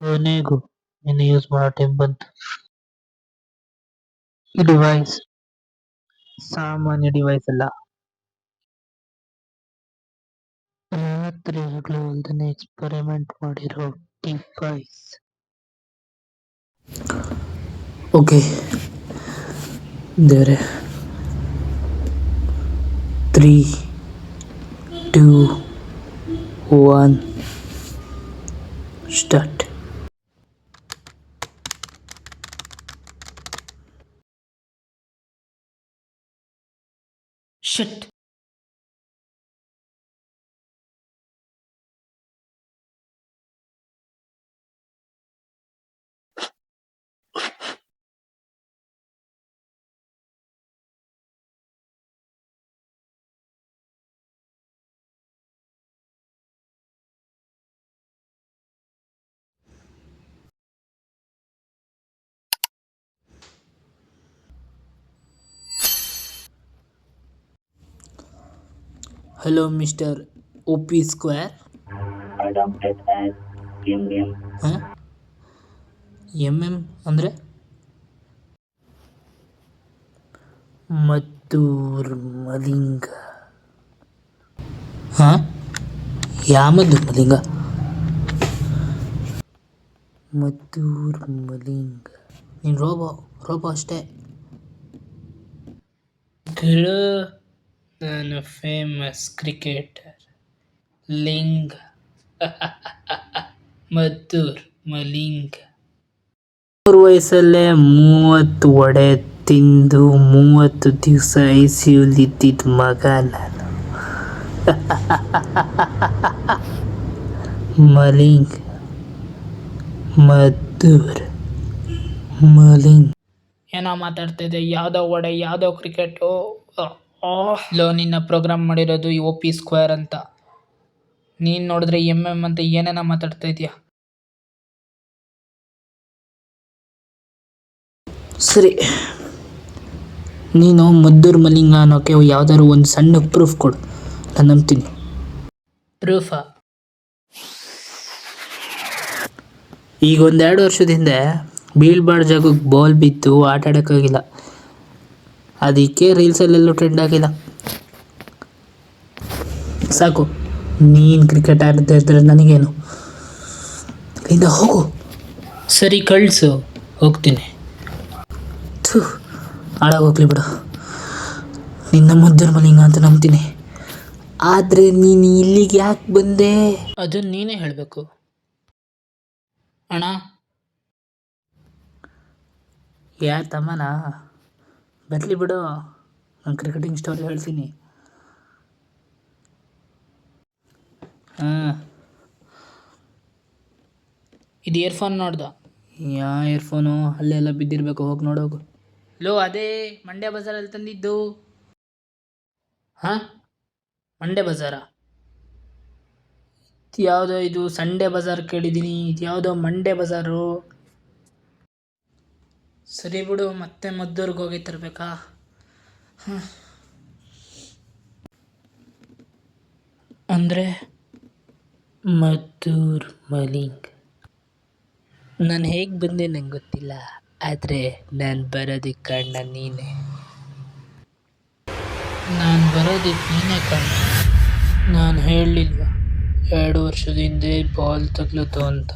ಕೊನೆಗೂ ನೀನು ಯೂಸ್ ಮಾಡೋ ಟೈಮ್ ಬಂತು. ಈ ಡಿವೈಸ್ ಸಾಮಾನ್ಯ ಡಿವೈಸ್ ಅಲ್ಲ. ರಾತ್ರಿ ಹಗಲು ಅಲ್ದೇನೆ ಎಕ್ಸ್ಪೆರಿಮೆಂಟ್ ಮಾಡಿರೋ ಡಿವೈಸ್. ಓಕೆ ದೇವ್ರೆ, 3, 2, 1 start. Shit. Hello mister OP square. adopted as MM. ಹಾಂ, MM ಅಂದರೆ ಮದ್ದೂರ್ ಮಲಿಂಗ. ಹಾಂ, ಮದ್ದೂರ್ ಮಲಿಂಗ? ಮದ್ದೂರ್ ಮಲಿಂಗ ನೀನು ರೋಬೋ ಅಷ್ಟೇ. ಗುರು, ನಾನು ಫೇಮಸ್ ಕ್ರಿಕೆಟರ್ ಲಿಂಗ. ಮದ್ದೂರ್ ಮಲಿಂಗ. 3 ವಯಸ್ಸಲ್ಲೇ 30 ವಡೆ ತಿಂದು 30 ದಿವಸ ICUಲಿದ್ದಿದ್ದ ಮಗ ನಾನು. ಮಲಿಂಗ, ಮದ್ದೂರ್ ಮಲಿಂಗ. ಏನೋ ಮಾತಾಡ್ತಾ ಇದೆ, ಯಾವುದೋ ವಡೆ, ಯಾವುದೋ ಕ್ರಿಕೆಟು. ಲೋ, ನಿನ್ನ ಪ್ರೋಗ್ರಾಮ್ ಮಾಡಿರೋದು ಈ OP ಸ್ಕ್ವೇರ್ ಅಂತ. ನೀನು ನೋಡಿದ್ರೆ MM ಅಂತ ಏನೇನೋ ಮಾತಾಡ್ತಾ ಇದೆಯಾ. ಸರಿ, ನೀನು ಮದ್ದೂರ್ ಮಲಿಂಗ ಅನ್ನೋಕ್ಕೆ ಯಾವ್ದಾದ್ರು ಒಂದು ಸಣ್ಣ ಪ್ರೂಫ್ ಕೊಡು, ನಾನು ನಂಬ್ತೀನಿ. ಪ್ರೂಫಾ? ಈಗ 1-2 ವರ್ಷದ ಹಿಂದೆ ಬೀಳ್ಬಾರ್ದು ಜಾಗಕ್ಕೆ ಬಾಲ್ ಬಿದ್ದು ಆಟ ಆಡೋಕ್ಕಾಗಿಲ್ಲ, ಅದಕ್ಕೆ ರೀಲ್ಸಲ್ಲೆಲ್ಲೂ ಟ್ರೆಂಡ್ ಆಗಿಲ್ಲ. ಸಾಕು, ನೀನು ಕ್ರಿಕೆಟ್ ಆಡ್ತಾ ಇದ್ರೆ ನನಗೇನು, ಇಲ್ಲಿಂದ ಹೋಗು. ಸರಿ, ಕಳಿಸು, ಹೋಗ್ತೀನಿ. ಹಾಳಾಗೋಗ್ಲಿ ಬಿಡು, ನಿನ್ನ ಮದ್ದೂರ್ ಮಲಿಂಗ ಅಂತ ನಂಬ್ತೀನಿ. ಆದರೆ ನೀನು ಇಲ್ಲಿಗೆ ಯಾಕೆ ಬಂದೆ ಅದನ್ನು ನೀನೇ ಹೇಳಬೇಕು. ಅಣ್ಣ, ತಮ್ಮನ ಬರಲಿ ಬಿಡು, ನಾನು ಕ್ರಿಕೆಟಿಂಗ್ ಸ್ಟೋರಿ ಹೇಳ್ತೀನಿ. ಹಾಂ, ಇದು ಇಯರ್ಫೋನ್ ನೋಡ್ದ? ಯಾವ ಇಯರ್ಫೋನು? ಅಲ್ಲೆಲ್ಲ ಬಿದ್ದಿರಬೇಕು, ಹೋಗಿ ನೋಡೋಗು. ಲೋ, ಅದೇ ಮಂಡ್ಯ ಬಜಾರಲ್ಲಿ ತಂದಿದ್ದು. ಹಾಂ, ಮಂಡ್ಯ ಬಜಾರಾ? ಯಾವುದೋ ಇದು ಸಂಡೇ ಬಜಾರ್ ಕೇಳಿದ್ದೀನಿ, ಇದು ಯಾವುದೋ ಮಂಡ್ಯ ಬಜಾರು. ಸರಿ ಬಿಡು, ಮತ್ತೆ ಮದ್ದೂರ್ಗೆ ಹೋಗಿ ತರಬೇಕಾ? ಹಾಂ, ಅಂದರೆ ಮದ್ದೂರ್ ಮಲಿಂಗ. ನಾನು ಹೇಗೆ ಬಂದೆ ನಂಗೆ ಗೊತ್ತಿಲ್ಲ, ಆದರೆ ನಾನು ಬರೋದಕ್ಕೆ ಕಾರಣ ನೀನೇ. ನಾನು ಬರೋದಕ್ಕೆ ನೀನೇ ಕಾರಣ. ನಾನು ಹೇಳಲಿಲ್ವ 2 ವರ್ಷದ ಹಿಂದೆ ಬಾಲ್ ತಗ್ಲತ್ತು ಅಂತ?